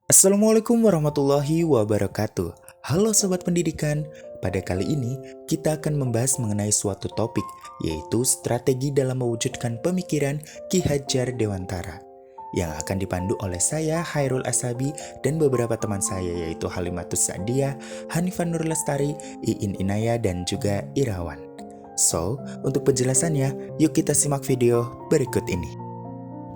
Assalamualaikum warahmatullahi wabarakatuh. Halo Sobat Pendidikan, pada kali ini kita akan membahas mengenai suatu topik, yaitu strategi dalam mewujudkan pemikiran Ki Hajar Dewantara, yang akan dipandu oleh saya, Hairul Asabi, dan beberapa teman saya yaitu Halimatus Sa'diyah, Hanifan Nur Lestari, Iin Inaya, dan juga Irawan. So, untuk penjelasannya, yuk kita simak video berikut ini.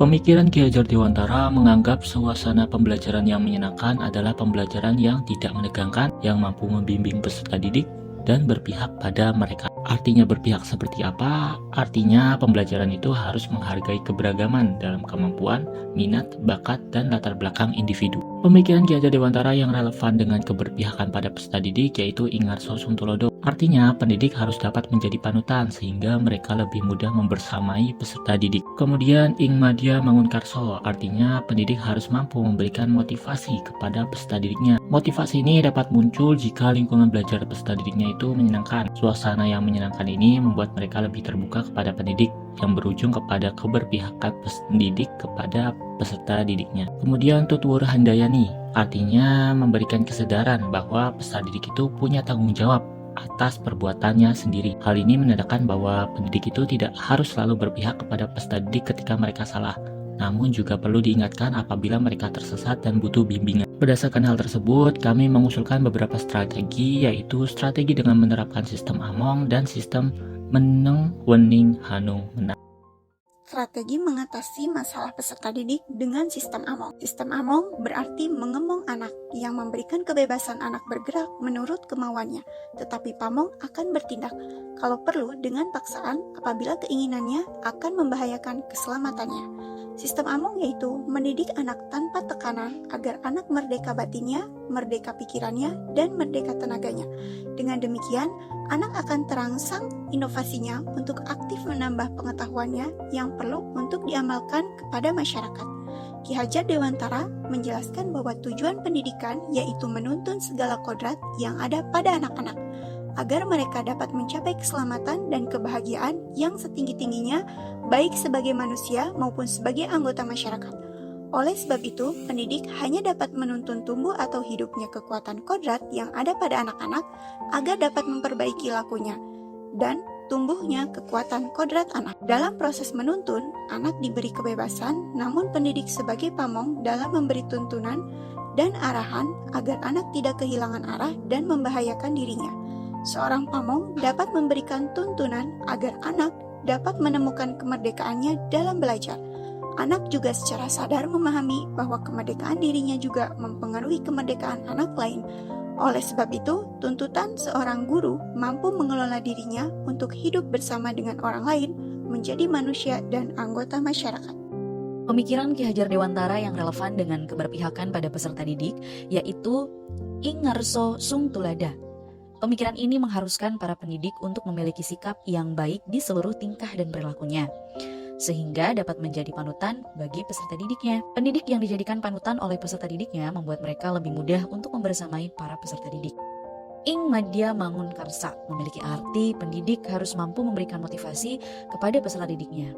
Pemikiran Ki Hajar Dewantara menganggap suasana pembelajaran yang menyenangkan adalah pembelajaran yang tidak menegangkan, yang mampu membimbing peserta didik dan berpihak pada mereka. Artinya berpihak seperti apa? Artinya pembelajaran itu harus menghargai keberagaman dalam kemampuan, minat, bakat, dan latar belakang individu. Pemikiran Ki Hajar Dewantara yang relevan dengan keberpihakan pada peserta didik yaitu Ingarso Suntulodo. Artinya pendidik harus dapat menjadi panutan sehingga mereka lebih mudah membersamai peserta didik. Kemudian Ing Madya Mangunkarso, artinya pendidik harus mampu memberikan motivasi kepada peserta didiknya. Motivasi ini dapat muncul jika lingkungan belajar peserta didiknya itu menyenangkan. Suasana yang menyenangkan ini membuat mereka lebih terbuka kepada pendidik, yang berujung kepada keberpihakan pendidik kepada peserta didiknya. Kemudian Tutur Handayani, artinya memberikan kesadaran bahwa peserta didik itu punya tanggung jawab atas perbuatannya sendiri. Hal ini menandakan bahwa pendidik itu tidak harus selalu berpihak kepada peserta didik ketika mereka salah, namun juga perlu diingatkan apabila mereka tersesat dan butuh bimbingan. Berdasarkan hal tersebut, kami mengusulkan beberapa strategi, yaitu strategi dengan menerapkan sistem Among dan sistem Meneng Wening Hanung Menang. Strategi mengatasi masalah peserta didik dengan sistem Among. Sistem Among berarti mengemong anak yang memberikan kebebasan anak bergerak menurut kemauannya, tetapi Pamong akan bertindak kalau perlu dengan paksaan apabila keinginannya akan membahayakan keselamatannya. Sistem Among yaitu mendidik anak tanpa tekanan agar anak merdeka batinnya, merdeka pikirannya, dan merdeka tenaganya. Dengan demikian, anak akan terangsang inovasinya untuk aktif menambah pengetahuannya yang perlu untuk diamalkan kepada masyarakat. Ki Hajar Dewantara menjelaskan bahwa tujuan pendidikan yaitu menuntun segala kodrat yang ada pada anak-anak, agar mereka dapat mencapai keselamatan dan kebahagiaan yang setinggi-tingginya, baik sebagai manusia maupun sebagai anggota masyarakat. Oleh sebab itu, pendidik hanya dapat menuntun tumbuh atau hidupnya kekuatan kodrat yang ada pada anak-anak agar dapat memperbaiki lakunya dan tumbuhnya kekuatan kodrat anak. Dalam proses menuntun, anak diberi kebebasan, namun pendidik sebagai pamong dalam memberi tuntunan dan arahan agar anak tidak kehilangan arah dan membahayakan dirinya. Seorang pamong dapat memberikan tuntunan agar anak dapat menemukan kemerdekaannya dalam belajar. Anak juga secara sadar memahami bahwa kemerdekaan dirinya juga mempengaruhi kemerdekaan anak lain. Oleh sebab itu, tuntutan seorang guru mampu mengelola dirinya untuk hidup bersama dengan orang lain, menjadi manusia dan anggota masyarakat. Pemikiran Ki Hajar Dewantara yang relevan dengan keberpihakan pada peserta didik yaitu Ingarso Sungtulada. Pemikiran ini mengharuskan para pendidik untuk memiliki sikap yang baik di seluruh tingkah dan perilakunya, sehingga dapat menjadi panutan bagi peserta didiknya. Pendidik yang dijadikan panutan oleh peserta didiknya membuat mereka lebih mudah untuk membersamai para peserta didik. Ing Madya Mangunkarsa memiliki arti pendidik harus mampu memberikan motivasi kepada peserta didiknya.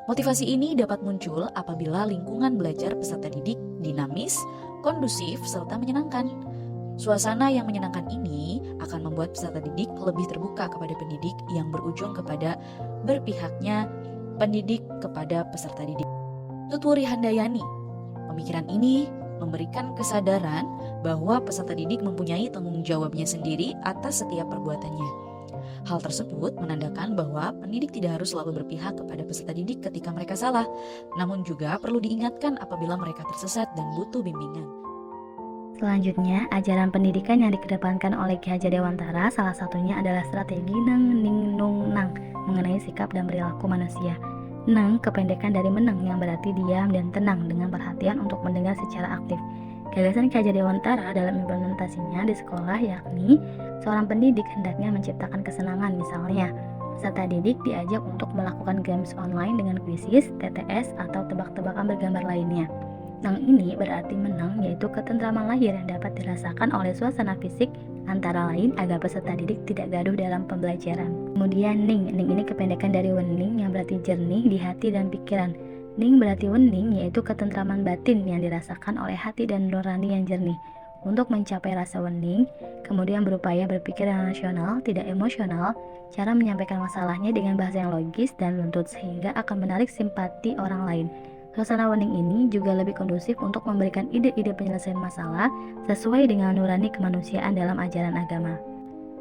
Motivasi ini dapat muncul apabila lingkungan belajar peserta didik dinamis, kondusif, serta menyenangkan. Suasana yang menyenangkan ini akan membuat peserta didik lebih terbuka kepada pendidik yang berujung kepada berpihaknya pendidik kepada peserta didik. Tutwuri Handayani, pemikiran ini memberikan kesadaran bahwa peserta didik mempunyai tanggung jawabnya sendiri atas setiap perbuatannya. Hal tersebut menandakan bahwa pendidik tidak harus selalu berpihak kepada peserta didik ketika mereka salah, namun juga perlu diingatkan apabila mereka tersesat dan butuh bimbingan. Selanjutnya, ajaran pendidikan yang dikedepankan oleh Ki Hajar Dewantara salah satunya adalah strategi Neng Ning Nung Nang mengenai sikap dan perilaku manusia. Neng kependekan dari meneng yang berarti diam dan tenang dengan perhatian untuk mendengar secara aktif. Gagasan Ki Hajar Dewantara dalam implementasinya di sekolah yakni seorang pendidik hendaknya menciptakan kesenangan, misalnya peserta didik diajak untuk melakukan games online dengan kuisis, TTS, atau tebak-tebakan bergambar lainnya. Nang ini berarti menang, yaitu ketentraman lahir yang dapat dirasakan oleh suasana fisik antara lain agar peserta didik tidak gaduh dalam pembelajaran. Kemudian Ning ini kependekan dari wening yang berarti jernih di hati dan pikiran. Ning berarti wening, yaitu ketentraman batin yang dirasakan oleh hati dan nurani yang jernih. Untuk mencapai rasa wening, kemudian berupaya berpikir yang rasional, tidak emosional, cara menyampaikan masalahnya dengan bahasa yang logis dan luntut sehingga akan menarik simpati orang lain. Suasana wening ini juga lebih kondusif untuk memberikan ide-ide penyelesaian masalah sesuai dengan nurani kemanusiaan dalam ajaran agama.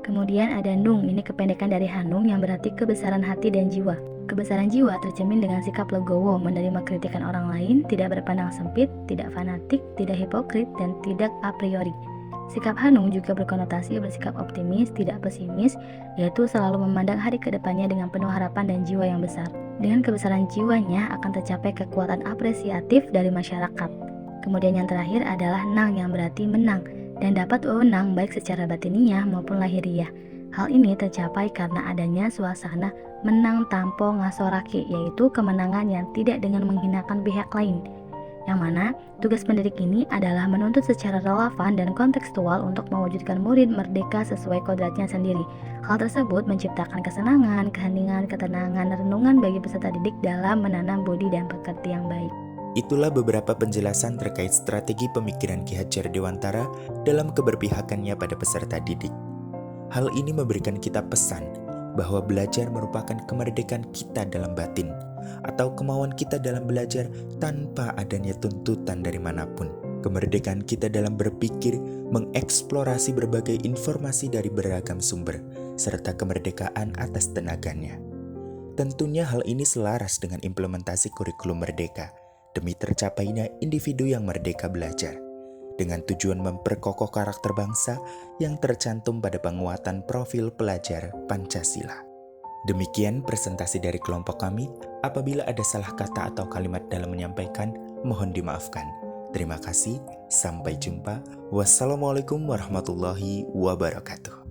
Kemudian ada Nung, ini kependekan dari Hanung yang berarti kebesaran hati dan jiwa. Kebesaran jiwa tercermin dengan sikap legowo, menerima kritikan orang lain, tidak berpandang sempit, tidak fanatik, tidak hipokrit, dan tidak a priori. Sikap Hanung juga berkonotasi bersikap optimis, tidak pesimis, yaitu selalu memandang hari ke depannya dengan penuh harapan dan jiwa yang besar. Dengan kebesaran jiwanya akan tercapai kekuatan apresiatif dari masyarakat. Kemudian yang terakhir adalah Nang yang berarti menang, dan dapat wewenang baik secara batiniah maupun lahiriah. Hal ini tercapai karena adanya suasana menang tampo ngasorake, yaitu kemenangan yang tidak dengan menghinakan pihak lain. Yang mana tugas pendidik ini adalah menuntut secara relevan dan kontekstual untuk mewujudkan murid merdeka sesuai kodratnya sendiri. Hal tersebut menciptakan kesenangan, keheningan, ketenangan, renungan bagi peserta didik dalam menanam budi dan pekerti yang baik. Itulah beberapa penjelasan terkait strategi pemikiran Ki Hajar Dewantara dalam keberpihakannya pada peserta didik. Hal ini memberikan kita pesan bahwa belajar merupakan kemerdekaan kita dalam batin, atau kemauan kita dalam belajar tanpa adanya tuntutan dari manapun. Kemerdekaan kita dalam berpikir, mengeksplorasi berbagai informasi dari beragam sumber, serta kemerdekaan atas tenaganya. Tentunya hal ini selaras dengan implementasi kurikulum merdeka, demi tercapainya individu yang merdeka belajar, dengan tujuan memperkokoh karakter bangsa yang tercantum pada penguatan profil pelajar Pancasila. Demikian presentasi dari kelompok kami. Apabila ada salah kata atau kalimat dalam menyampaikan, mohon dimaafkan. Terima kasih, sampai jumpa. Wassalamualaikum warahmatullahi wabarakatuh.